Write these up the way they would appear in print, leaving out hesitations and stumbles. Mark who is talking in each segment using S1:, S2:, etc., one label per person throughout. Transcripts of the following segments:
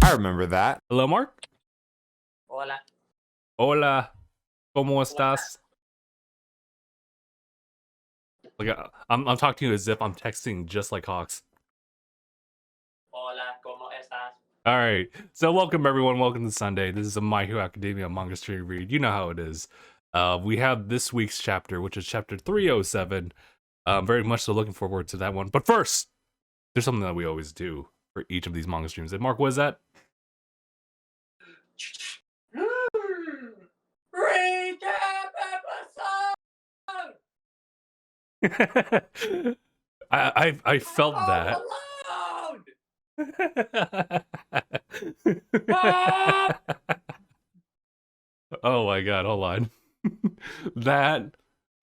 S1: I remember that.
S2: Hello, Mark.
S3: Hola.
S2: Hola. ¿Cómo
S3: Hola.
S2: estás? Like I'm talking to you as if I'm texting just like Hawks.
S3: Hola, ¿cómo estás?
S2: All right. So welcome everyone. Welcome to Sunday. This is a My Hero Academia manga stream read. You know how it is. We have this week's chapter, which is chapter 307. I'm very much so looking forward to that one. But first, there's something that we always do for each of these manga streams. And Mark, what is that?
S3: Recap episode!
S2: I felt that. Oh my god, hold on.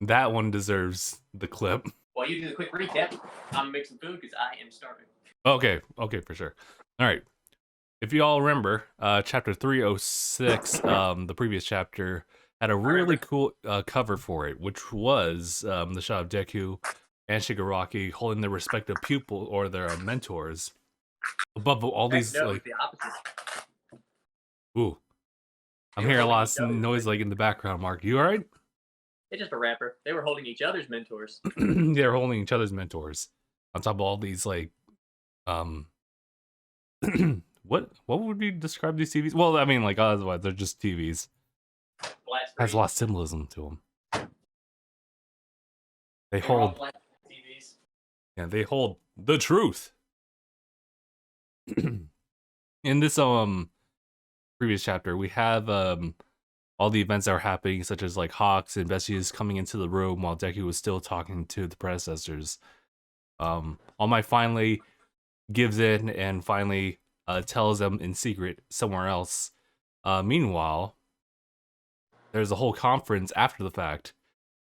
S2: that one deserves the clip.
S3: While you do the quick recap, I'm gonna make some food because I am starving.
S2: Okay, for sure. All right. If you all remember, chapter 306, the previous chapter, had a really cool cover for it, which was the shot of Deku and Shigaraki holding their respective pupil or their mentors above all these like.
S3: The opposite.
S2: Ooh, I'm hearing a lot of noise like in the background. Mark, you all right?
S3: It's just a rapper. They were holding each other's mentors.
S2: They're holding each other's mentors on top of all these like, what would you describe these TVs? Well, I mean, like otherwise they're just TVs. Has a lot of symbolism to them. They hold
S3: TVs.
S2: Yeah, they hold the truth. In this previous chapter, we have all the events that are happening, such as like Hawks and Bessie's coming into the room while Deku was still talking to the predecessors. All Might finally gives in and finally tells them in secret somewhere else. Meanwhile, there's a whole conference after the fact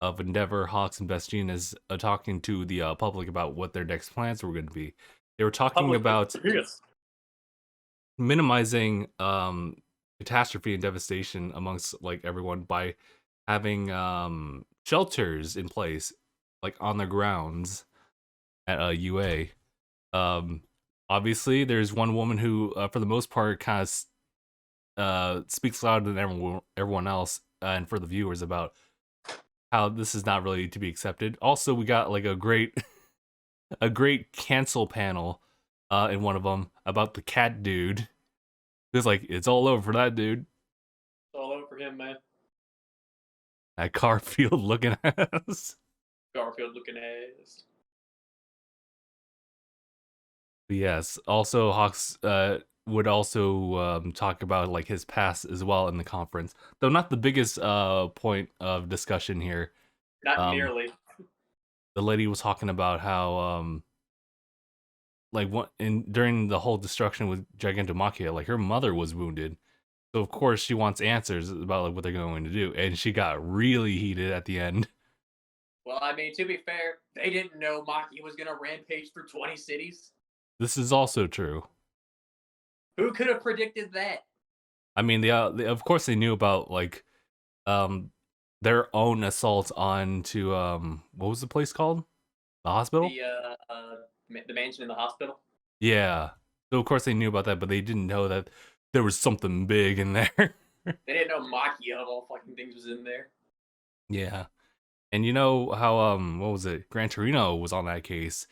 S2: of Endeavor, Hawks, and Best Jeanist talking to the public about what their next plans were going to be. They were talking about minimizing catastrophe and devastation amongst like everyone by having shelters in place, like on their grounds at UA. Obviously, there's one woman who, for the most part, kind of speaks louder than everyone else, and for the viewers about how this is not really to be accepted. Also, we got like a great cancel panel in one of them about the cat dude. It's like, it's all over for that dude.
S3: It's all over for him, man.
S2: That Garfield looking ass.
S3: Garfield looking ass.
S2: Yes. Also, Hawks would also talk about like his past as well in the conference, though not the biggest point of discussion here.
S3: Not nearly.
S2: The lady was talking about how like during the whole destruction with Gigantomachia, like her mother was wounded, so of course she wants answers about like what they're going to do, and she got really heated at the end.
S3: Well, I mean, to be fair, they didn't know Maki was gonna rampage through 20 cities.
S2: This is also true.
S3: Who could have predicted that?
S2: I mean, they of course they knew about like their own assault onto what was the place called? The hospital?
S3: The mansion in the hospital?
S2: Yeah. So of course they knew about that, but they didn't know that there was something big in there.
S3: They didn't know Maki of all fucking things was in there.
S2: Yeah. And you know how what was it? Gran Torino was on that case.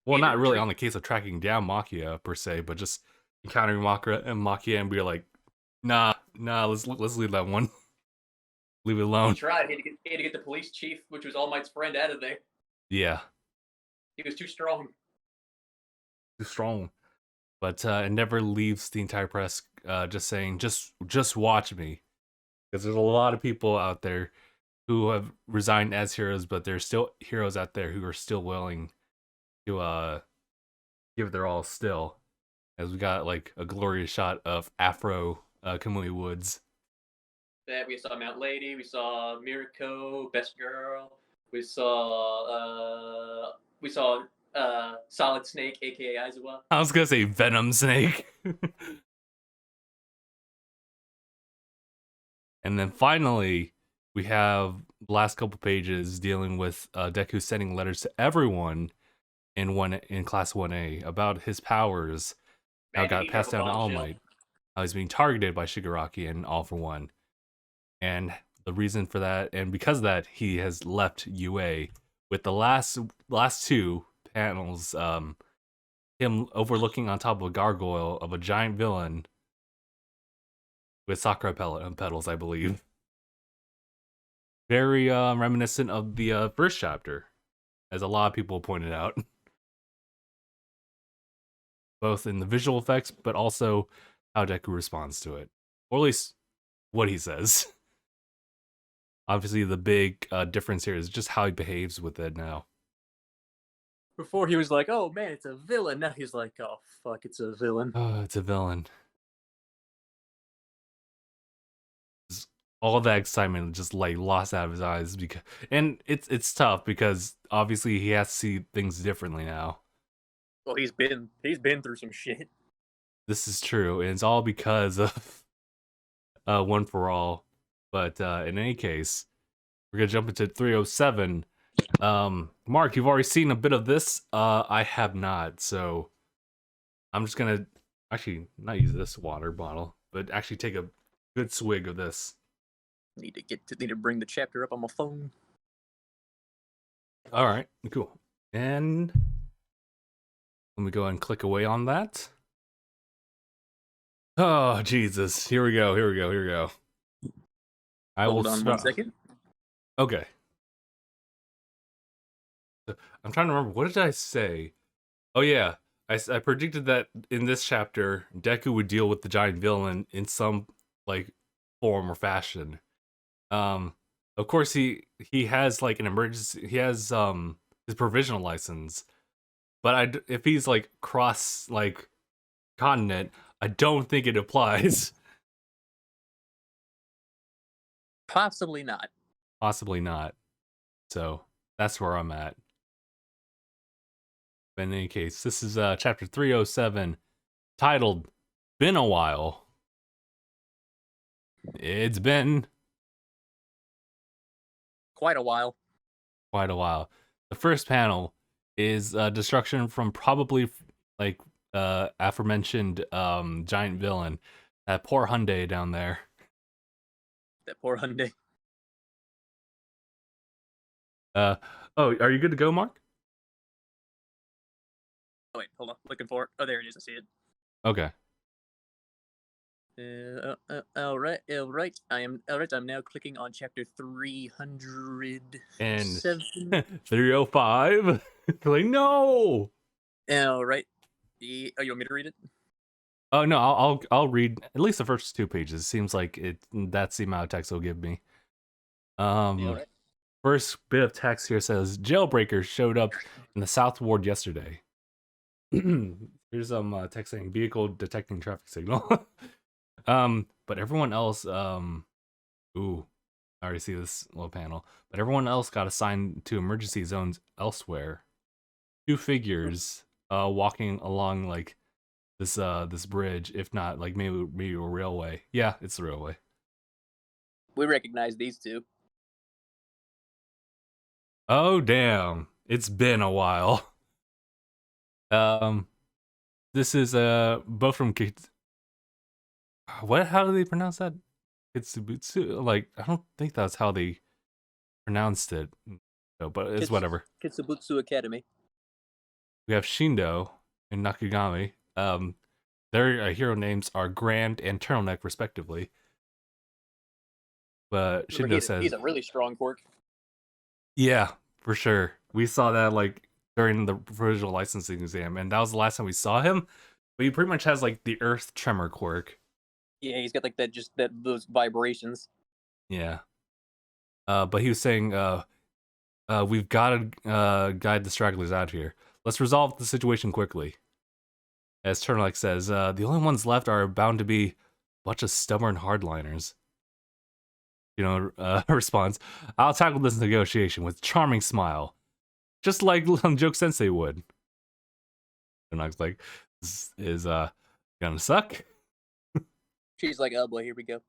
S2: Well, not really on the case of tracking down Machia per se, but just encountering Machia and be like, nah, let's leave that one. Leave it alone.
S3: He tried. He had to get the police chief, which was All Might's friend, out of there.
S2: Yeah.
S3: He was too strong.
S2: Too strong. But it never leaves the entire press just saying, just watch me. Because there's a lot of people out there who have resigned as heroes, but there's still heroes out there who are still willing to give their all still. As we got like a glorious shot of Afro Kamui Woods.
S3: That we saw Mount Lady, we saw Mirako, Best Girl, we saw Solid Snake, aka Aizawa.
S2: I was gonna say Venom Snake. And then finally, we have the last couple pages dealing with Deku sending letters to everyone in class 1A about his powers, now
S3: Man, did
S2: got
S3: he drop
S2: passed
S3: a
S2: down to All
S3: bombshell?
S2: Might. How he's being targeted by Shigaraki and All for One. And the reason for that, and because of that, he has left UA with the last two panels, him overlooking on top of a gargoyle of a giant villain with sakura petals, I believe. Very reminiscent of the first chapter, as a lot of people pointed out, both in the visual effects, but also how Deku responds to it, or at least what he says. Obviously, the big difference here is just how he behaves with it now.
S3: Before he was like, "Oh man, it's a villain." Now he's like, "Oh fuck, it's a villain."
S2: Oh, it's a villain. All that excitement just like lost out of his eyes, because and it's tough because obviously he has to see things differently now.
S3: Well, he's been through some shit.
S2: This is true, and it's all because of One for All. But in any case, we're gonna jump into 307. Mark, you've already seen a bit of this. I have not, so I'm just gonna actually not use this water bottle, but actually take a good swig of this.
S3: Need to bring the chapter up on my phone.
S2: All right, cool. And let me go and click away on that. Oh Jesus! Here we go. Here we go. Here we go. I
S3: Hold
S2: will
S3: on
S2: start.
S3: 1 second.
S2: Okay. I'm trying to remember. What did I say? Oh yeah, I predicted that in this chapter, Deku would deal with the giant villain in some like form or fashion. Um, of course he has like an emergency. He has his provisional license, but if he's like cross like continent, I don't think it applies.
S3: Possibly not.
S2: Possibly not. So that's where I'm at. But in any case, this is chapter 307, titled "Been a While." It's been
S3: Quite a while.
S2: quite a while. The first panel is destruction from probably like aforementioned giant villain, that poor Hyundai down there.
S3: That poor Hyundai.
S2: Uh oh, are you good to go, Mark?
S3: Oh wait, hold on. Looking for it. Oh, there it is. I see it.
S2: Okay.
S3: All right, all right. I am all right. I'm now clicking on chapter 307.
S2: And 305. Like no.
S3: All right. Oh, you want me to read it?
S2: Oh no, I'll read at least the first two pages. Seems like that's the amount of text it'll give me.
S3: Yeah, all right.
S2: First bit of text here says jailbreakers showed up in the South Ward yesterday. Here's some text saying vehicle detecting traffic signal. But everyone else, ooh, I already see this little panel. But everyone else got assigned to emergency zones elsewhere. Two figures, walking along like this bridge, if not like maybe a railway. Yeah, it's the railway.
S3: We recognize these two.
S2: Oh damn, it's been a while. Um, this is both from what? How do they pronounce that? Kitsubutsu? Like I don't think that's how they pronounced it. No, but it's whatever.
S3: Kitsubutsu Academy.
S2: We have Shindo and Nakagami. Their hero names are Grand and Turtleneck, respectively. But Shindo says
S3: he's a really strong quirk.
S2: yeah, for sure. We saw that like during the provisional licensing exam, and that was the last time we saw him. But he pretty much has like the Earth Tremor quirk.
S3: Yeah, he's got like those vibrations.
S2: Yeah. But he was saying, we've got to guide the stragglers out here. Let's resolve the situation quickly. As Turtleneck says, the only ones left are bound to be a bunch of stubborn hardliners. Responds, I'll tackle this negotiation with charming smile. Just like Joke Sensei would. Turtleneck's like, this is gonna suck.
S3: She's like, oh boy, here we go.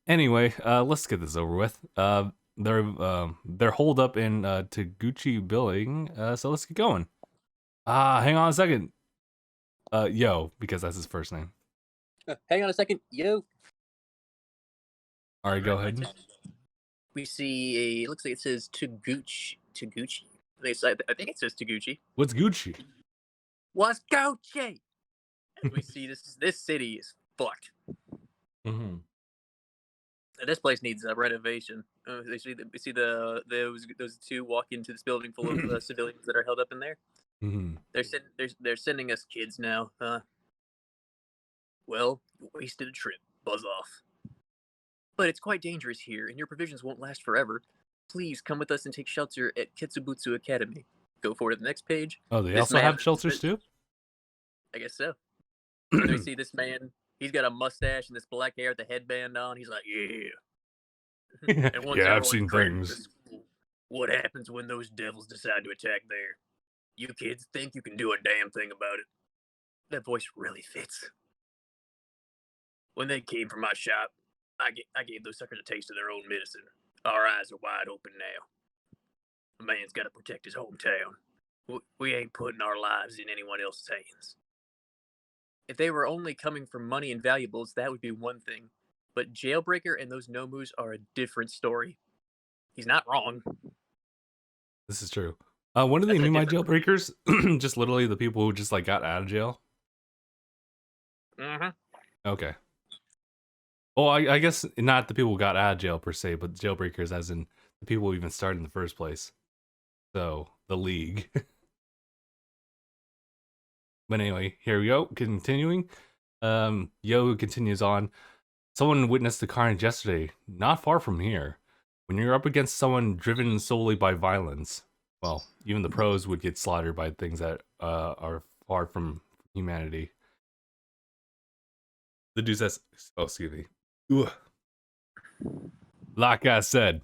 S2: Anyway, let's get this over with. They're holed up in Taguchi Building, so let's get going. Hang on a second. Yo, because that's his first name.
S3: Hang on a second, yo.
S2: All right, go
S3: My
S2: ahead.
S3: turn. We see a. Looks like it says Taguchi. Taguchi. I think it says Taguchi.
S2: What's Gucci?
S3: What's Gucci? As we see, this city is fucked.
S2: Mm-hmm.
S3: This place needs a renovation. We see those two walk into this building full of civilians that are held up in there.
S2: Mm-hmm.
S3: They're sending us kids now. Well, you wasted a trip. Buzz off. But it's quite dangerous here, and your provisions won't last forever. Please come with us and take shelter at Kitsubutsu Academy. Go forward to the next page.
S2: Oh, they
S3: This
S2: also
S3: man,
S2: have shelters too.
S3: I guess so. And we see this man. He's got a mustache and this black hair with the headband on. He's like, yeah. And once
S2: Yeah, I've
S3: everyone's
S2: seen
S3: crammed into
S2: things.
S3: school, what happens when those devils decide to attack there? You kids think you can do a damn thing about it. That voice really fits. When they came from my shop, I gave those suckers a taste of their own medicine. Our eyes are wide open now. A man's got to protect his hometown. We ain't putting our lives in anyone else's hands. If they were only coming for money and valuables, that would be one thing. But Jailbreaker and those Nomus are a different story. He's not wrong.
S2: This is true. When do they
S3: That's a
S2: mean by
S3: different.
S2: jailbreakers? Just literally the people who just like got out of jail.
S3: Mm-hmm.
S2: Okay. Well, I guess not the people who got out of jail per se, but jailbreakers as in the people who even started in the first place. So the league. But anyway, here we go. Continuing. Yo continues on. Someone witnessed the carnage yesterday, not far from here. When you're up against someone driven solely by violence, well, even the pros would get slaughtered by things that are far from humanity. The dude says, oh, excuse me. Ugh. Like I said,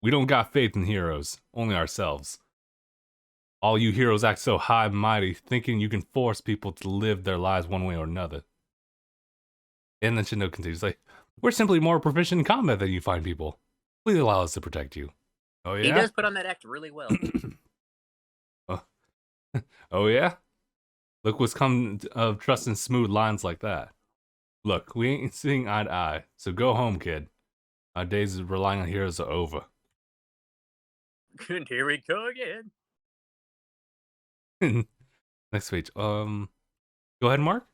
S2: we don't got faith in heroes, only ourselves. All you heroes act so high and mighty, thinking you can force people to live their lives one way or another. And then Shindo continues, like, we're simply more proficient in combat than you find people. Please allow us to protect you. Oh,
S3: He
S2: yeah?
S3: does put on that act really well.
S2: Oh, oh, yeah? Look what's come of trusting smooth lines like that. Look, we ain't seeing eye to eye, so go home, kid. Our days of relying on heroes are over.
S3: And here we go again.
S2: Next page. Go ahead, Mark.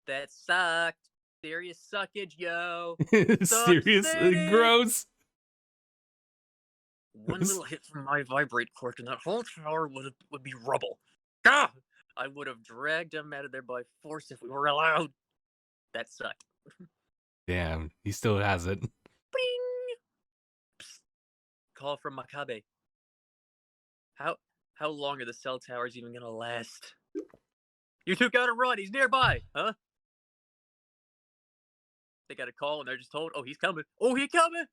S3: That sucked. Serious suckage, yo. Suck
S2: Serious?
S3: city.
S2: Gross.
S3: One little hit from my vibrate quirk and that whole tower would be rubble. Gah! I would have dragged him out of there by force if we were allowed. That sucked.
S2: Damn, he still has it.
S3: Bing! Psst. Call from Makabe. How long are the cell towers even gonna last? You two gotta run. He's nearby, huh? They got a call and they're just told, "Oh, he's coming. Oh, he's coming."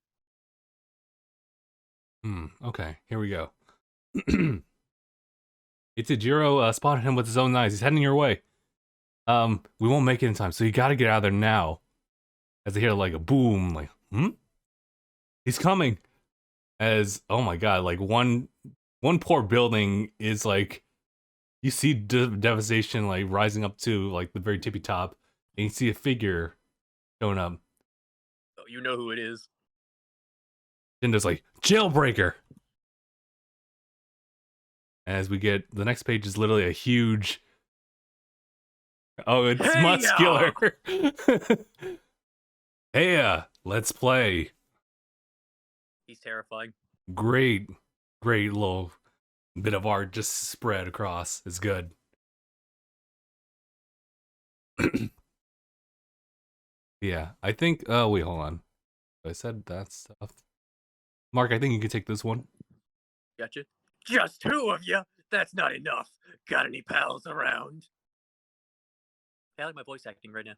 S2: Okay, here we go. Itajiro spotted him with his own eyes. He's heading your way. We won't make it in time, so you gotta get out of there now. As they hear like a boom, like, He's coming. As, oh my god, like one poor building is like, you see devastation like rising up to like the very tippy top, and you see a figure showing up.
S3: Oh, you know who it is.
S2: Shindo's like, jailbreaker! As we get, the next page is literally a huge, oh, it's
S3: Hey,
S2: muscular. Hey, let's play.
S3: He's terrifying.
S2: Great little bit of art just spread across. It's good. Yeah, I think, oh wait, hold on. I said that stuff. Mark, I think you can take this one.
S3: Gotcha. Just two of you? That's not enough. Got any pals around? I like my voice acting right now.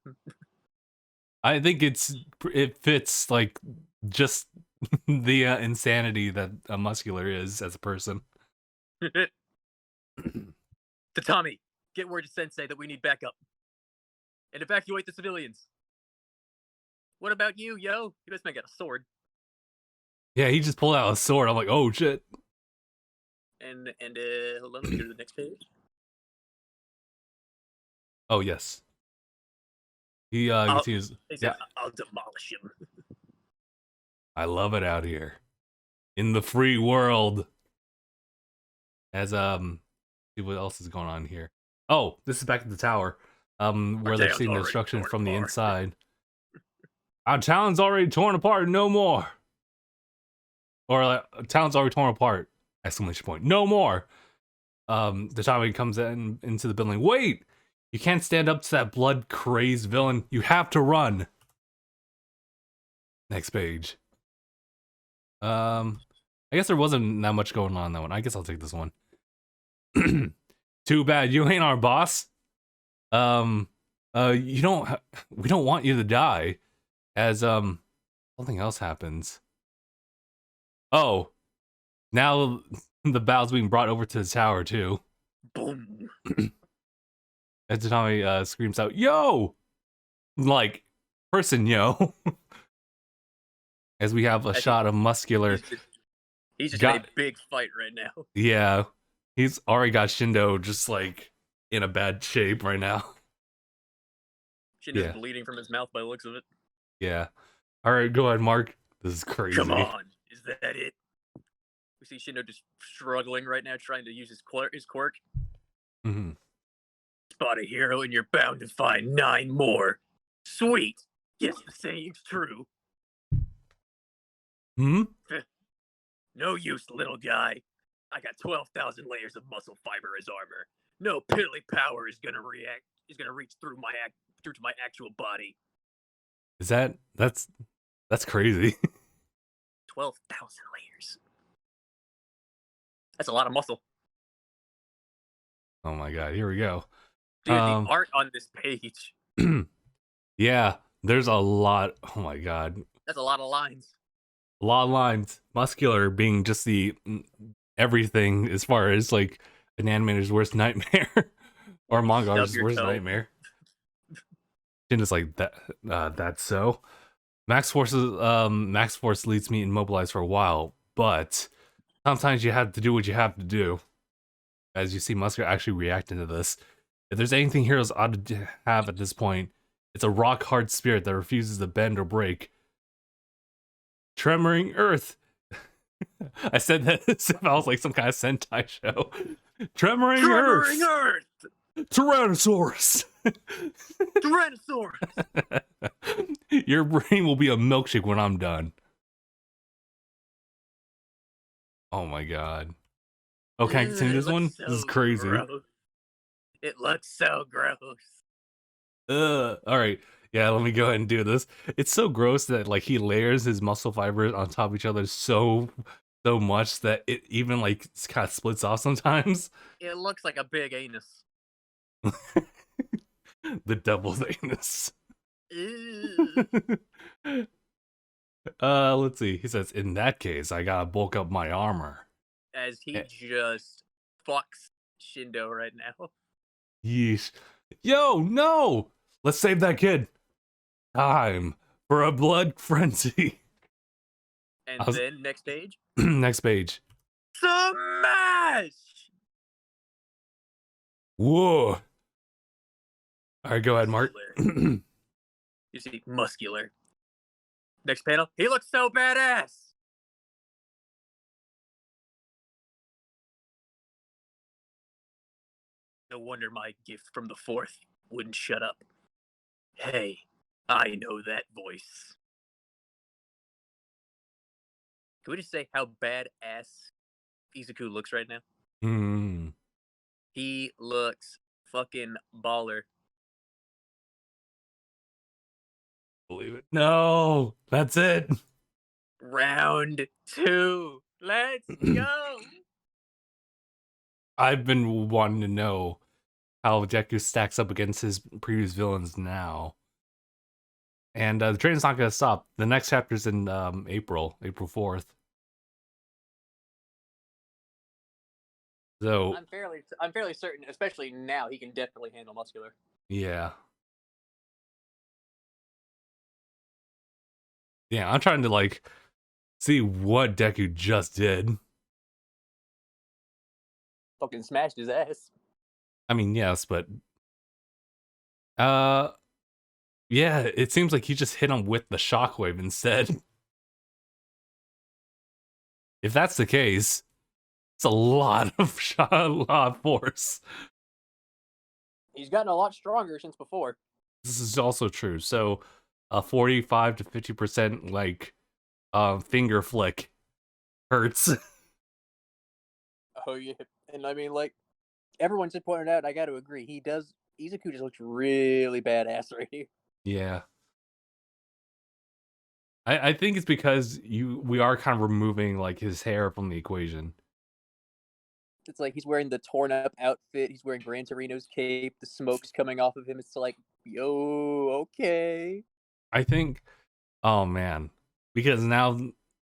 S2: I think it fits like just the insanity that a muscular is as a person.
S3: Tatami, get word to Sensei that we need backup. And evacuate the civilians. What about you, yo? You best make out a sword.
S2: Yeah, he just pulled out a sword. I'm like, oh shit.
S3: And hold on, let me go to the next page.
S2: Oh yes, he
S3: I'll,
S2: continues.
S3: he says,
S2: Yeah,
S3: I'll demolish him.
S2: I love it out here in the free world. As see what else is going on here. Oh, this is back at the tower,
S3: Our
S2: where they're
S3: town's
S2: seeing the
S3: already
S2: destruction
S3: torn
S2: from the
S3: apart.
S2: inside. Our town's already torn apart. No more. Or town's already torn apart! Exclamation point. No more. The time comes into the building. Wait, you can't stand up to that blood crazed villain. You have to run. Next page. I guess there wasn't that much going on in that one. I guess I'll take this one. Too bad you ain't our boss. Um, you don't. We don't want you to die. As something else happens. Oh, now the battle's being brought over to the tower too.
S3: Boom.
S2: As Tommy screams out, "Yo!" Like person, yo. As we have a
S3: As he,
S2: shot of muscular.
S3: he's just in a
S2: Got
S3: big fight right now.
S2: yeah, he's already got Shindo just like in a bad shape right now.
S3: Shindo's
S2: Yeah,
S3: bleeding from his mouth by the looks of it.
S2: yeah. All right, go ahead, Mark. This is
S3: Come
S2: crazy.
S3: on, is that it? We see Shindo just struggling right now, trying to use his quirk.
S2: Mm-hmm.
S3: Spot a hero, and you're bound to find 9 more. Sweet. Guess the saying's true.
S2: Hmm.
S3: No use, little guy. I got 12,000 layers of muscle fiber as armor. No piddly power is gonna reach through to my actual body.
S2: Is that's crazy?
S3: 12,000 layers. That's a lot of muscle.
S2: Oh my god, here we go.
S3: Dude, the art on this page.
S2: Yeah, there's a lot. Oh my god,
S3: That's a lot of lines.
S2: a lot of lines. Muscular being just the everything as far as like an animator's worst nightmare or manga
S3: Stub
S2: artist's
S3: your
S2: worst
S3: toe.
S2: nightmare. And it's like that. That's so. Max Force leads me immobilized for a while, but sometimes you have to do what you have to do. As you see Muscular actually reacting to this. If there's anything heroes ought to have at this point, it's a rock hard spirit that refuses to bend or break. Tremoring Earth. I said that as if I was like some kind of Sentai show. Tremoring Earth.
S3: Earth!
S2: Tyrannosaurus.
S3: Tyrannosaurus!
S2: Your brain will be a milkshake when I'm done. Oh my god. Oh, can I continue this one?
S3: So
S2: This is crazy.
S3: gross. It looks so gross.
S2: All right. Yeah, let me go ahead and do this. It's so gross that like he layers his muscle fibers on top of each other so much that it even like kind of splits off sometimes.
S3: It looks like a big anus.
S2: The devil's anus.
S3: Ew.
S2: Let's see. He says, in that case, I gotta bulk up my armor.
S3: As he just fucks Shindo right now.
S2: Yeesh. Yo, no! Let's save that kid. Time for a blood frenzy.
S3: And then, next page.
S2: Next page.
S3: Smash!
S2: Whoa. Alright, go ahead, Mark.
S3: You see, muscular. Next panel. He looks so badass! No wonder my gift from the 4th wouldn't shut up. Hey, I know that voice. Can we just say how badass Izuku looks right now?
S2: Hmm.
S3: He looks fucking baller.
S2: Believe it. No, that's it.
S3: Round 2. Let's go!
S2: I've been wanting to know how Deku stacks up against his previous villains now. And the train's not going to stop. The next chapter's in April 4th. So
S3: I'm fairly certain, especially now, he can definitely handle muscular.
S2: yeah. Yeah, I'm trying to like see what Deku just did.
S3: Fucking smashed his ass.
S2: I mean, yes, but Uh, yeah, it seems like he just hit him with the shockwave instead. If that's the case, it's a lot of shot, a lot of force.
S3: He's gotten a lot stronger since before.
S2: This is also true. So, a 45 to 50% like finger flick hurts.
S3: Oh yeah, and I mean, like everyone's just pointed out, I got to agree, he does. Izuku just looks really badass right here.
S2: Yeah. I think it's because we are kind of removing like his hair from the equation.
S3: It's like he's wearing the torn up outfit. He's wearing Gran Torino's cape. The smoke's coming off of him. It's like, yo, okay.
S2: I think, oh man, because now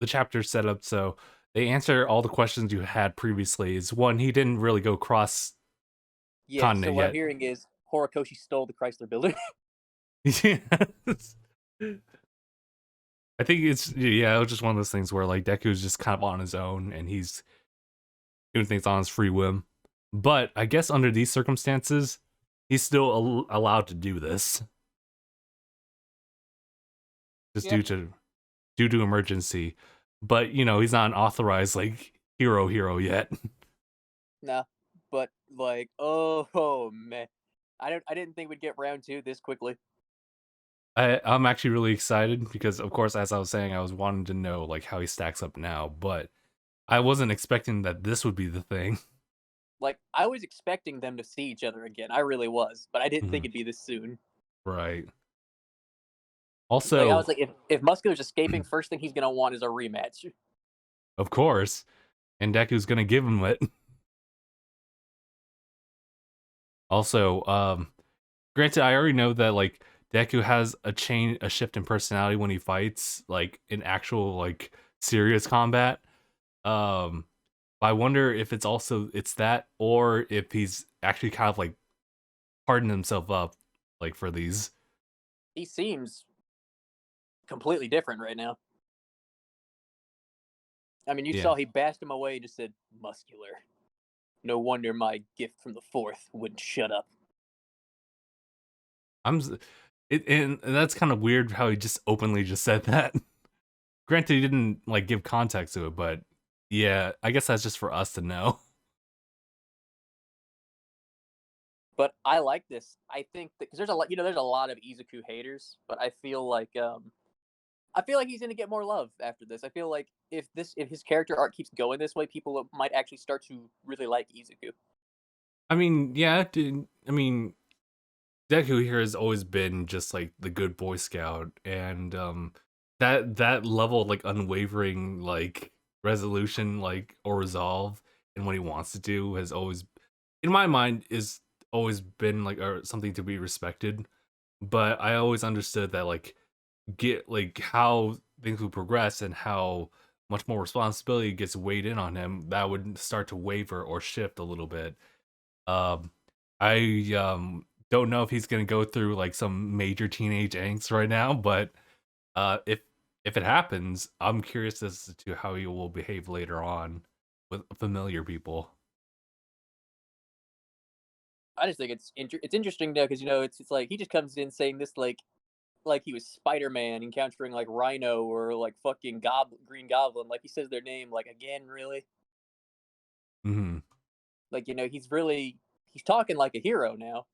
S2: the chapter's set up so they answer all the questions you had previously. Is one, he didn't really go cross
S3: Yeah. So
S2: continent
S3: what I'm
S2: yet.
S3: hearing is Horikoshi stole the Chrysler Building.
S2: Yes. I think it's yeah, it was just one of those things where like Deku's just kind of on his own and he's doing things on his free whim. But I guess under these circumstances, he's still allowed to do this, just
S3: Yeah.
S2: due to emergency. But you know, he's not an authorized like hero yet.
S3: Nah. But like, oh man, I didn't think we'd get round two this quickly.
S2: I'm actually really excited because, of course, as I was saying, I was wanting to know like how he stacks up now, but I wasn't expecting that this would be the thing.
S3: Like I was expecting them to see each other again. I really was, but I didn't think
S2: Mhm.
S3: it'd be this soon.
S2: Right.
S3: Like I was
S2: Also,
S3: like, if Muscular's escaping, first thing he's gonna want is a rematch.
S2: of course, and Deku's gonna give him it. Also, granted, I already know that like Deku has a shift in personality when he fights, like in actual like serious combat. Um, but I wonder if it's that, or if he's actually kind of like hardened himself up, like for these.
S3: He seems completely different right now. I mean, you
S2: Yeah,
S3: saw he bashed him away and just said, Muscular. No wonder my gift from the fourth wouldn't shut up.
S2: I'm. And that's kind of weird how he just openly just said that. Granted, he didn't like give context to it, but yeah, I guess that's just for us to know.
S3: But I like this. I think that because there's a lot, there's a lot of Izuku haters, but I feel like he's gonna get more love after this. I feel like if his character arc keeps going this way, people might actually start to really like Izuku.
S2: I mean, yeah, dude, I mean, Deku here has always been just like the good Boy Scout, and that level of like unwavering like resolution like or resolve in what he wants to do has always, in my mind, is always been like something to be respected. But I always understood that like get like how things would progress and how much more responsibility gets weighed in on him, that would start to waver or shift a little bit. Um, I don't know if he's gonna go through like some major teenage angst right now, but if it happens, I'm curious as to how he will behave later on with familiar people.
S3: I just think it's interesting though because it's like he just comes in saying this like he was Spider Man encountering like Rhino or like fucking Green Goblin. Like he says their name like again, really.
S2: Hmm.
S3: Like he's talking like a hero now.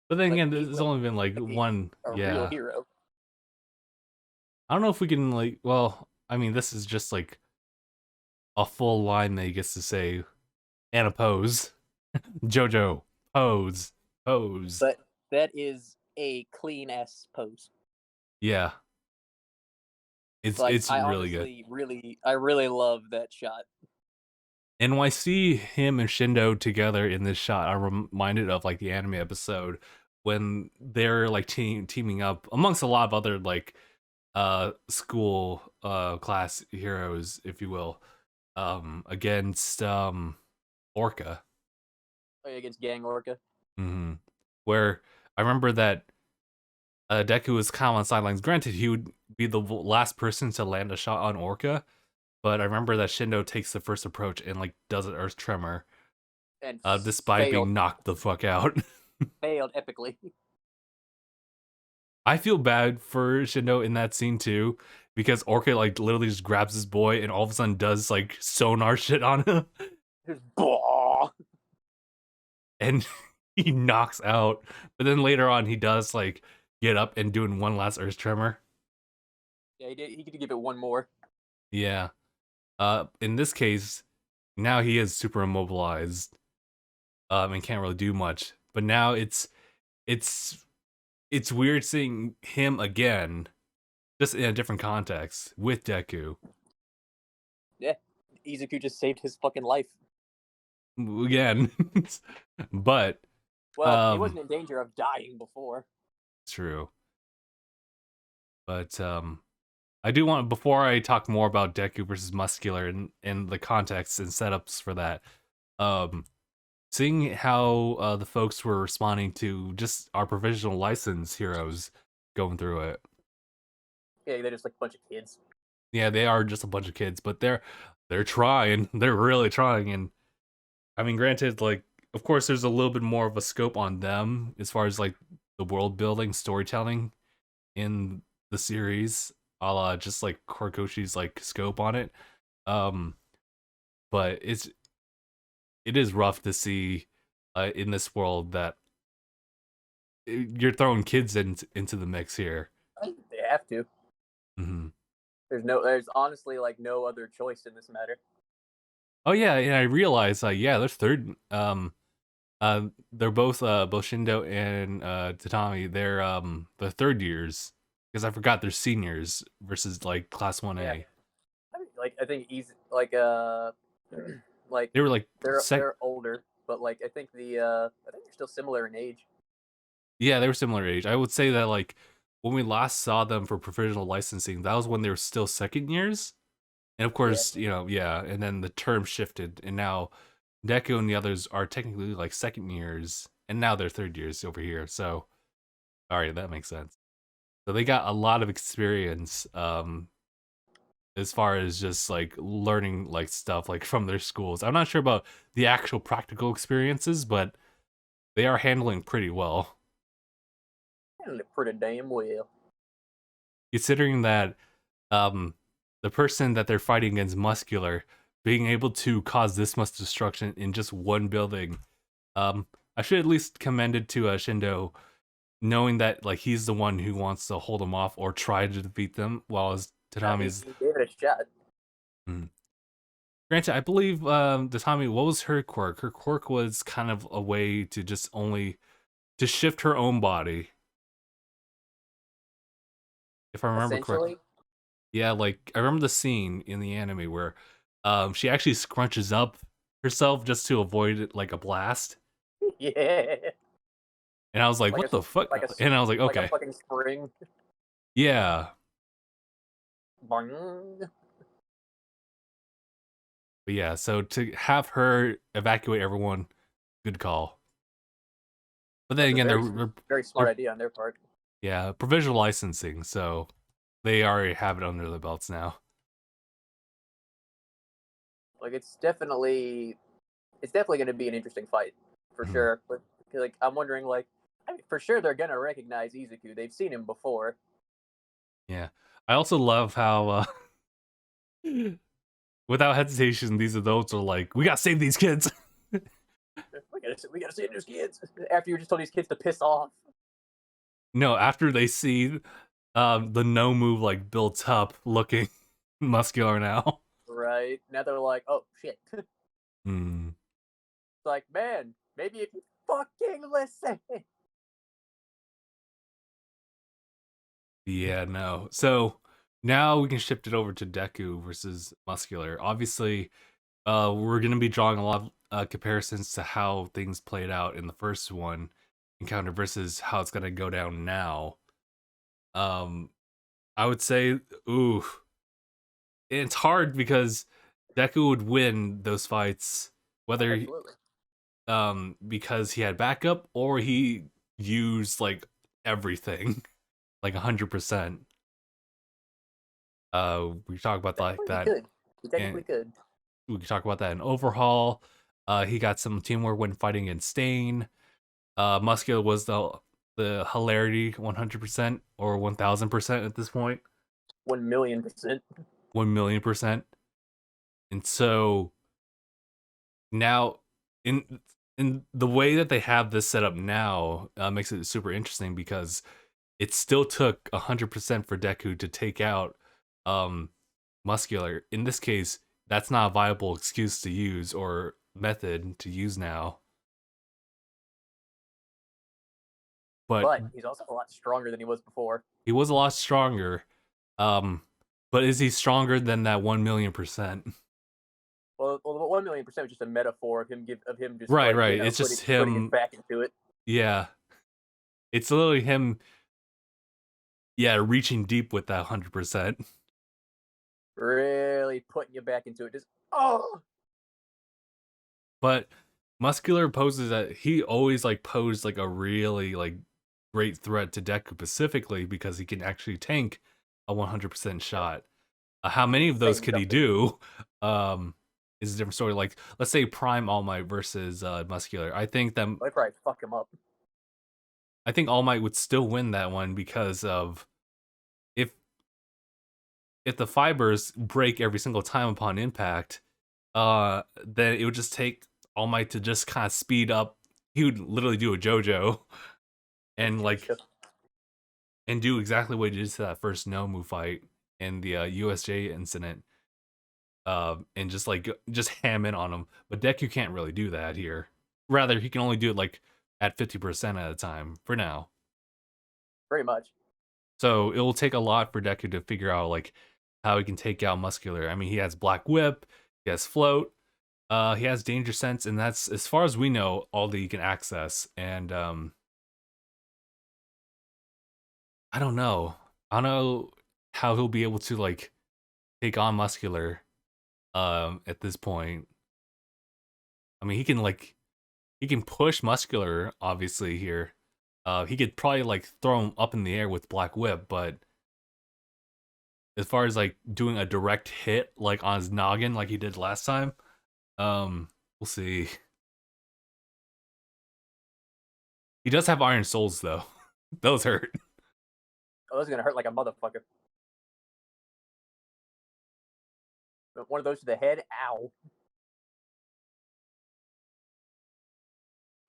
S2: But then
S3: Like
S2: again,
S3: he's
S2: there's only been like one.
S3: a real
S2: Yeah,
S3: hero.
S2: I don't know if we can like. Well, I mean, this is just like a full line that he gets to say and a pose. Jojo, pose, pose.
S3: But that is a clean ass pose.
S2: Yeah,
S3: Like
S2: it's
S3: I
S2: really good.
S3: honestly I really love that shot.
S2: And when I see him and Shindo together in this shot, I'm reminded of like the anime episode when they're like teaming up amongst a lot of other like school class heroes, if you will, against Orca.
S3: Against Gang Orca.
S2: Hmm. Where I remember that Deku was kind of on sidelines. Granted, he would be the last person to land a shot on Orca, but I remember that Shindo takes the first approach and like does an earth tremor.
S3: and
S2: despite
S3: failed
S2: being knocked the fuck out.
S3: failed epically.
S2: I feel bad for Shindo in that scene too, because Orchid like literally just grabs his boy and all of a sudden does like sonar shit on him,
S3: Just bah!
S2: and he knocks out. But then later on, he does like get up and doing one last Earth Tremor.
S3: Yeah, he did. He could give it one more.
S2: Yeah. In this case, now he is super immobilized, and can't really do much. But now it's it's weird seeing him again, just in a different context with Deku
S3: Yeah, Izuku just saved his fucking life.
S2: again. But
S3: Well, he wasn't in danger of dying before.
S2: true. But I do want, before I talk more about Deku versus Muscular and the context and setups for that, um, seeing how the folks were responding to just our provisional license heroes going through it.
S3: Yeah, they're just like a bunch of kids.
S2: Yeah, they are just a bunch of kids, but they're trying. They're really trying. And I mean, granted, like of course, there's a little bit more of a scope on them as far as like the world building, storytelling in the series, a la just like Horikoshi's like scope on it. Um, but it is rough to see in this world that you're throwing kids into the mix here.
S3: They have to.
S2: Hmm.
S3: There's honestly like no other choice in this matter.
S2: Oh yeah, and I realized yeah, there's third. They're both Shindo and Tatami. They're third years because I forgot they're seniors versus like class one
S3: Yeah,
S2: A.
S3: like I think he's like
S2: They were like
S3: they're older, but like I think they're still similar in age.
S2: yeah, they were similar age. I would say that like when we last saw them for provisional licensing, that was when they were still second years. And of
S3: Yeah,
S2: course, yeah, and then the term shifted, and now Deku and the others are technically like second years, and now they're third years over here. So, all right, that makes sense. So they got a lot of experience, as far as just like learning like stuff like from their schools. I'm not sure about the actual practical experiences, but they are handling pretty well,
S3: handled it pretty damn well.
S2: considering that um the person that they're fighting against, Muscular, being able to cause this much destruction in just one building. I should at least commend it to Shindo, knowing that like he's the one who wants to hold them off or try to defeat them, while as Tatami's.
S3: He gave it a shot.
S2: Mm. Granted, I believe Tatami, what was her quirk? Her quirk was kind of a way to just only to shift her own body, if I remember correctly.
S3: Essentially,
S2: Yeah, like I remember the scene in the anime where she actually scrunches up herself just to avoid it, like a blast.
S3: yeah,
S2: And I was like,
S3: like
S2: what the fuck?
S3: like a
S2: And I was like,
S3: like a
S2: okay.
S3: fucking spring.
S2: Yeah.
S3: Boing.
S2: But yeah, so to have her evacuate everyone, good call. But then
S3: That's a
S2: again,
S3: very smart idea on their part.
S2: yeah, provisional licensing, so they already have it under their belts now.
S3: Like it's definitely going to be an interesting fight for
S2: Mhm.
S3: sure. But like I'm wondering, like I mean, for sure they're going to recognize Izuku. They've seen him before.
S2: Yeah. I also love how without hesitation these adults are like, we gotta save these kids.
S3: We gotta save those kids. After you just told these kids to piss off.
S2: No, after they see the no move like built up looking muscular now.
S3: Right now they're like, oh shit. It's
S2: Hmm.
S3: like, man, maybe if you fucking listen.
S2: Yeah, no. So now we can shift it over to Deku versus Muscular. Obviously, we're gonna be drawing a lot of comparisons to how things played out in the first one encounter versus how it's gonna go down now. Um, I would say, ooh, it's hard because Deku would win those fights, whether
S3: Absolutely.
S2: because he had backup or he used like everything, like 100%. We talk about like
S3: Technically, he
S2: that,
S3: could. He technically
S2: and
S3: could.
S2: we can talk about that in Overhaul. He got some teamwork when fighting in Stain. Muscular was the hilarity 100% or 1000% at this point.
S3: 1,000,000%.
S2: 1,000,000%. And so now in the way that they have this set up now makes it super interesting because it still took 100% for Deku to take out um Muscular. In this case, that's not a viable excuse to use or method to use now. But
S3: But he's also a lot stronger than he was before.
S2: he was a lot stronger. Um but is he stronger than that 1,000,000%?
S3: Well, 1,000,000% was just a metaphor of him just
S2: Right,
S3: like
S2: right. It's just
S3: putting it
S2: him.
S3: back into it.
S2: Yeah. It's literally him, yeah, reaching deep with that 100%.
S3: Really putting you back into it. Just oh,
S2: But Muscular poses that he always like posed like a really like great threat to Deku specifically because he can actually tank a 100%
S3: yep.
S2: shot. How many of those
S3: Same
S2: could he
S3: jumping.
S2: do? Um, is a different story. Like, let's say Prime All Might versus Muscular.
S3: I'd probably fuck him up.
S2: I think All Might would still win that one because of if if the fibers break every single time upon impact, then it would just take All Might to just kind of speed up. He would literally do a JoJo
S3: A
S2: and like
S3: JoJo.
S2: and do exactly what he did to that first Nomu fight in the USJ incident. And just like just ham in on him. But Deku can't really do that here. Rather, he can only do it like at 50% at a time for now.
S3: Very much.
S2: So it will take a lot for Deku to figure out like how he can take out Muscular. I mean, he has Black Whip, he has Float, he has Danger Sense, and that's as far as we know all that he can access. And I don't know. I don't know how he'll be able to like take on Muscular at this point. I mean, he can push Muscular obviously here. He could probably like throw him up in the air with Black Whip, but as far as like doing a direct hit like on his noggin like he did last time, we'll see. He does have Iron Souls though. Those hurt.
S3: Oh, this is gonna hurt like a motherfucker. But one of those to the head, ow.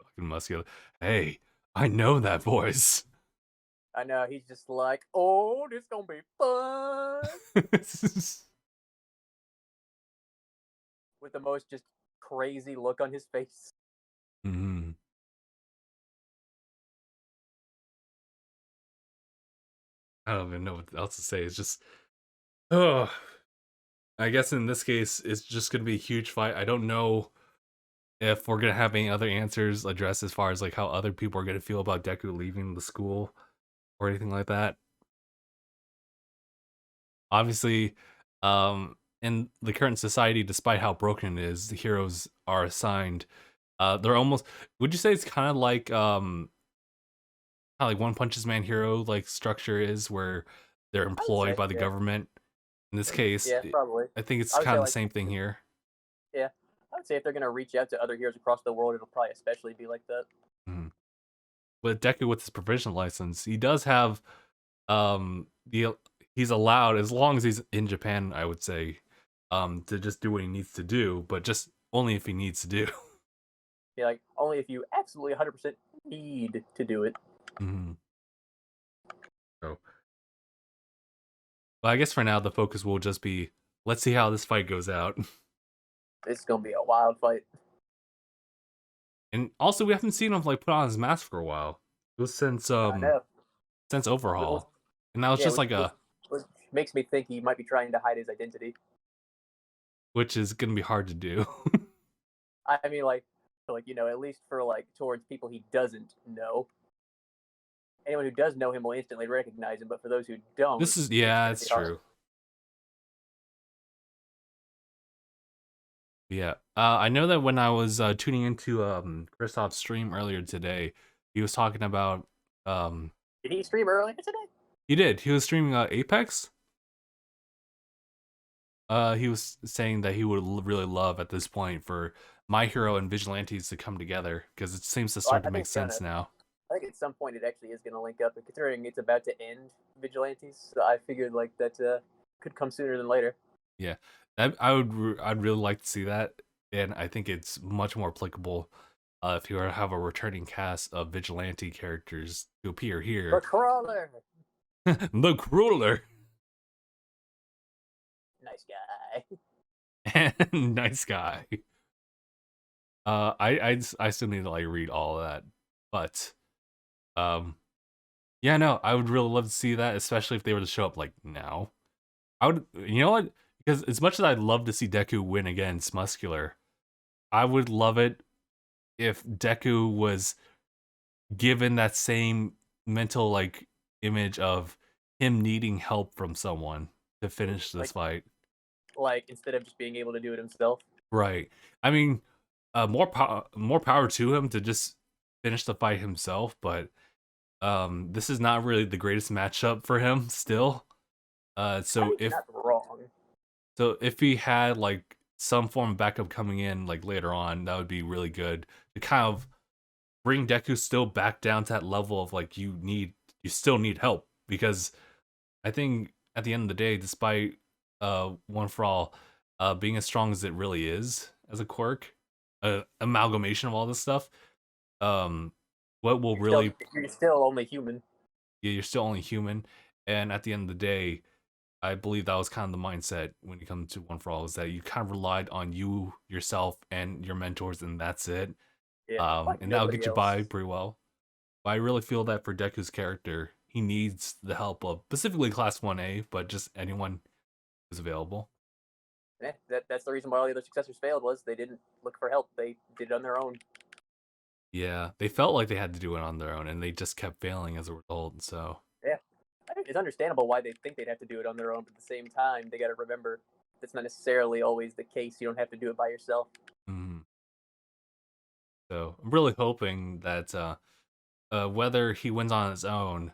S2: Fucking Muscular. Hey, I know that voice.
S3: I know he's just like, oh, this gonna be fun with the most just crazy look on his face.
S2: Mhm. I don't even know what else to say. It's just, oh, I guess in this case, it's just gonna be a huge fight. I don't know if we're gonna have any other answers addressed as far as like how other people are gonna feel about Deku leaving the school or anything like that. Obviously, in the current society, despite how broken it is, the heroes are assigned. They're almost. Would you say it's how like One Punch's Man hero like structure is, where they're
S3: I would
S2: employed
S3: say,
S2: by the
S3: yeah,
S2: government? In this case,
S3: yeah, probably.
S2: I think it's
S3: I would
S2: kind
S3: say
S2: of the
S3: like,
S2: same thing here.
S3: yeah, I would say if they're gonna reach out to other heroes across the world, it'll probably especially be like that.
S2: Mhm. But Deku with his provisional license, he does have the he's allowed as long as he's in Japan, I would say, to just do what he needs to do, but just only if he needs to do.
S3: Yeah, like only if you absolutely 100% need to do it.
S2: Mhm. So, but I guess for now the focus will just be let's see how this fight goes out.
S3: It's gonna be a wild fight.
S2: And also we haven't seen him like put on his mask for a while. It was
S3: I know.
S2: since
S3: Well,
S2: Overhaul. And that was
S3: yeah,
S2: just like a
S3: which makes me think he might be trying to hide his identity.
S2: which is gonna be hard to do.
S3: I mean, like at least for like towards people he doesn't know. Anyone who does know him will instantly recognize him, but for those who don't,
S2: This is
S3: it's
S2: yeah,
S3: gonna be
S2: it's
S3: hard.
S2: true. Yeah. I know that when I was tuning into Christoph's stream earlier today, he was talking about
S3: Did he stream earlier today?
S2: he did. He was streaming Apex. He was saying that he would really love at this point for My Hero and Vigilantes to come together because it seems to
S3: Well,
S2: start to
S3: I think
S2: make
S3: it's gonna.
S2: sense now.
S3: I think at some point it actually is gonna link up, and considering it's about to end Vigilantes, so I figured like that could come sooner than later.
S2: Yeah, I'd really like to see that, and I think it's much more applicable if you were to have a returning cast of vigilante characters to appear
S3: The
S2: here.
S3: crawler,
S2: The Crueler
S3: nice guy.
S2: and Nice Guy. I still need to like read all of that, but um, yeah, no, I would really love to see that, especially if they were to show up like now. I would, you know what? Because as much as I'd love to see Deku win against Muscular, I would love it if Deku was given that same mental like image of him needing help from someone to finish this
S3: like
S2: fight.
S3: like instead of just being able to do it himself.
S2: Right. I mean, more power to him to just finish the fight himself, but this is not really the greatest matchup for him still.
S3: I
S2: So
S3: think you're not wrong.
S2: if he had like some form of backup coming in like later on, that would be really good to kind of bring Deku still back down to that level of like you still need help because I think at the end of the day, despite One for All being as strong as it really is as a quirk, amalgamation of all this stuff, um, what will really
S3: You're still only human.
S2: yeah, you're still only human, and at the end of the day, I believe that was kind of the mindset when it comes to One for All is that you kind of relied on you yourself and your mentors, and that's it.
S3: Yeah, like
S2: And that'll
S3: nobody
S2: get you by
S3: else.
S2: pretty well. But I really feel that for Deku's character, he needs the help of specifically Class 1A, but just anyone who's available.
S3: Yeah, that's the reason why all the other successors failed was they didn't look for help. They did it on their own.
S2: Yeah, they felt like they had to do it on their own, and they just kept failing as a result. So,
S3: Yeah, I think it's understandable why they think they'd have to do it on their own, but at the same time, they got to remember that's not necessarily always the case. You don't have to do it by yourself.
S2: mm, I'm really hoping that whether he wins on his own,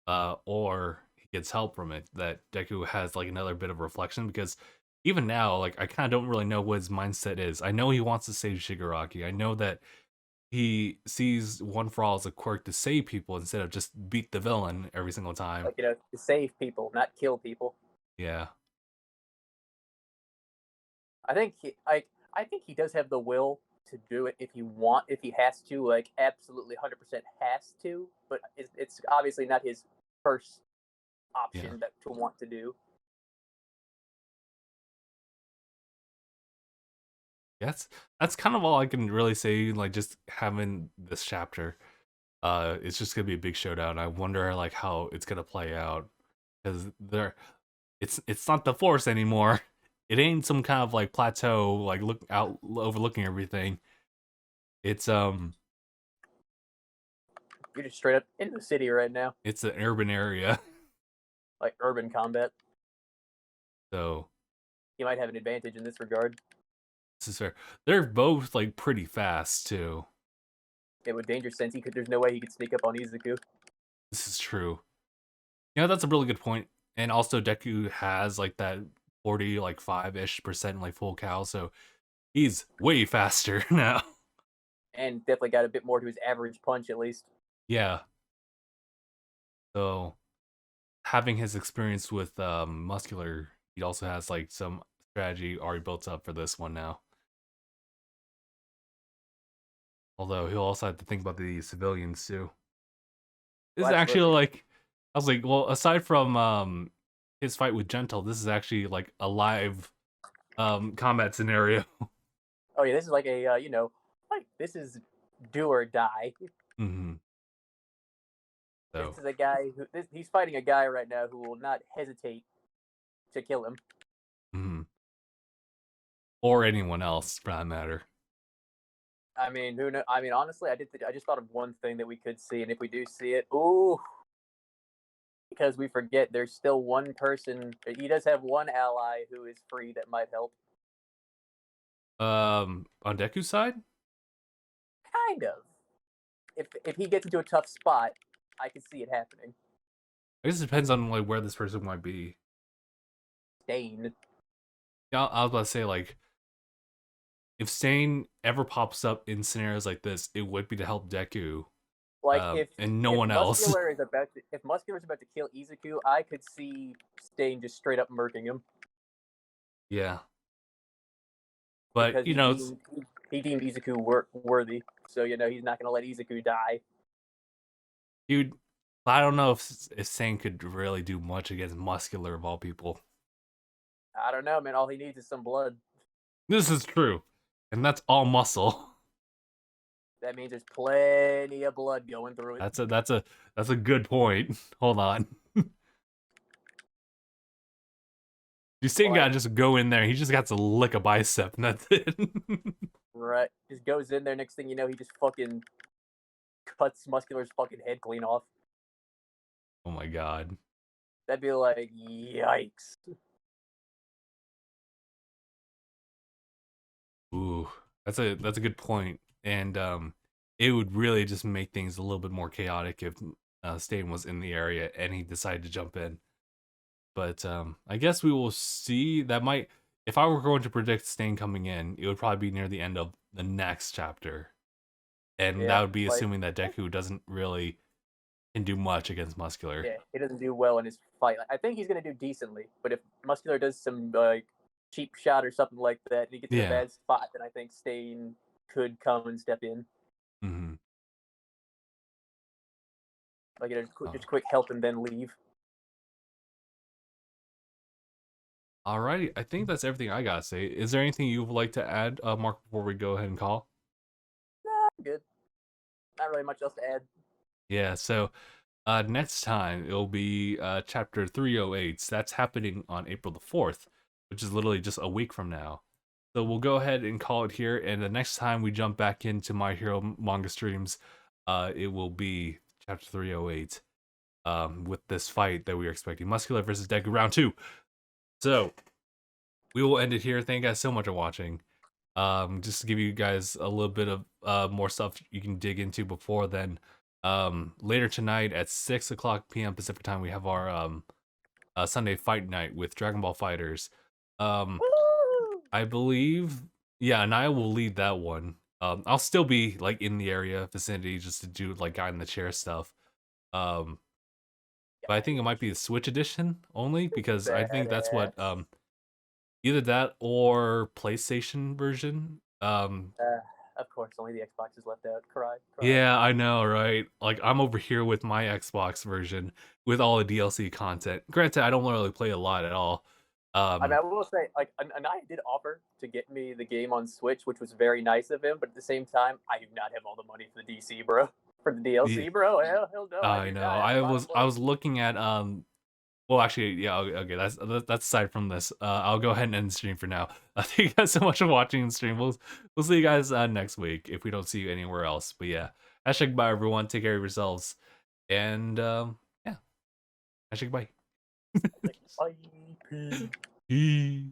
S2: or he gets help from it, that Deku has like another bit of reflection because even now, like I kind of don't really know what his mindset is. I know he wants to save Shigaraki. I know that he sees One for All as a quirk to save people instead of just beat the villain every single time.
S3: Like to save people, not kill people.
S2: Yeah,
S3: I think I think he does have the will to do it if he has to, like absolutely 100% has to. But it's obviously not his first
S2: yeah.
S3: option that to want to do.
S2: That's kind of all I can really say. Like just having this chapter, it's just gonna be a big showdown. I wonder like how it's gonna play out because it's not the Force anymore. It ain't some kind of like plateau like look out overlooking everything. It's
S3: You're just straight up in the city right now,
S2: it's an urban area,
S3: like urban combat.
S2: so
S3: He might have an advantage in this regard.
S2: this is fair. They're both like pretty fast too.
S3: Yeah, with Danger Sense, he could. There's no way he could sneak up on Izuku.
S2: This is true. You know, that's a really good point. And also Deku has like that 40 like 5-ish% like full cal, so he's way faster now.
S3: And definitely got a bit more to his average punch at least.
S2: Yeah. So having his experience with muscular, he also has like some strategy already built up for this one now. Although he'll also have to think about the civilians too. This is
S3: Well,
S2: actually
S3: absolutely.
S2: like I was like, well, aside from his fight with Gentle, this is actually like a live combat scenario.
S3: Oh yeah, this is like a like this is do or die.
S2: hmm
S3: This
S2: So,
S3: is a guy he's fighting a guy right now who will not hesitate to kill him.
S2: mhm. Or anyone else for that matter.
S3: I mean, who know? I mean, honestly, I just thought of one thing that we could see, and if we do see it, ooh, because we forget there's still one person. He does have one ally who is free that might help.
S2: On Deku's side,
S3: Kind of. If he gets into a tough spot, I can see it happening.
S2: I guess it depends on like where this person might be.
S3: Stain.
S2: Yeah, I was about to say like if Stain ever pops up in scenarios like this, it would be to help Deku,
S3: Like
S2: and no one else.
S3: If Muscular is about to kill Izuku, I could see Stain just straight up murking him
S2: Yeah, but
S3: because
S2: you know,
S3: he deemed Izuku worthy. So he's not gonna let Izuku die.
S2: dude, I don't know if Stain could really do much against Muscular of all people.
S3: I don't know, man. All he needs is some blood.
S2: This is true, and that's all muscle.
S3: That means there's plenty of blood going through it.
S2: That's a good point. Hold on. You Stain gotta
S3: Like,
S2: just go in there. He just got to lick a bicep, and that's it.
S3: right, just goes in there. Next thing you know, he just fucking cuts Muscular's fucking head clean off.
S2: Oh my god.
S3: That'd be like, yikes.
S2: Ooh, that's a good point, and it would really just make things a little bit more chaotic if Stain was in the area and he decided to jump in. But I guess we will see. That might, if I were going to predict Stain coming in, it would probably be near the end of the next chapter, and that
S3: Yeah,
S2: would be
S3: like,
S2: assuming that Deku doesn't really can do much against Muscular.
S3: yeah, he doesn't do well in his fight. I think he's gonna do decently, but if Muscular does some cheap shot or something like that, and he gets in a
S2: Yeah.
S3: bad spot, then I think Stain could come and step in.
S2: Mm-hmm.
S3: Like, just quick help and then leave.
S2: Alrighty, I think that's everything I gotta say. Is there anything you would like to add, Mark, before we go ahead and call?
S3: Nah, I'm good. Not really much else to add.
S2: Yeah, so next time it'll be chapter 308. That's happening on April the 4th, which is literally just a week from now. So we'll go ahead and call it here, and the next time we jump back into My Hero manga streams, it will be chapter 308, with this fight that we are expecting. Muscular versus Deku round 2. So we will end it here. Thank you guys so much for watching. Just to give you guys a little bit of more stuff you can dig into before then. Later tonight at 6 o'clock p.m. Pacific time, we have our Sunday fight night with Dragon Ball Fighters.
S3: Woo!
S2: I believe, yeah, and I will lead that one. I'll still be like in the area vicinity just to do like guy in the chair stuff. Um, but I think it might be the Switch edition only because I think that's what
S3: Badass.
S2: either that or PlayStation version.
S3: Of course, only the Xbox is left out. Cry, cry.
S2: Yeah, I know, right? Like I'm over here with my Xbox version with all the DLC content. Granted, I don't really play a lot at all.
S3: I mean, I will say, like, Anaya did offer to get me the game on Switch, which was very nice of him. But at the same time, I do not have all the money for the DC, bro. For the
S2: Yeah,
S3: DLC, bro. Hell no, I
S2: I
S3: do
S2: know.
S3: not have a lot of
S2: I
S3: money.
S2: was looking at well, actually, yeah, okay, that's aside from this. I'll go ahead and end the stream for now. Thank you guys so much for watching the stream. We'll see you guys next week if we don't see you anywhere else. But yeah, hashtag bye everyone. Take care of yourselves, and yeah, hashtag bye.
S3: Like, bye. Peace.
S2: Peace.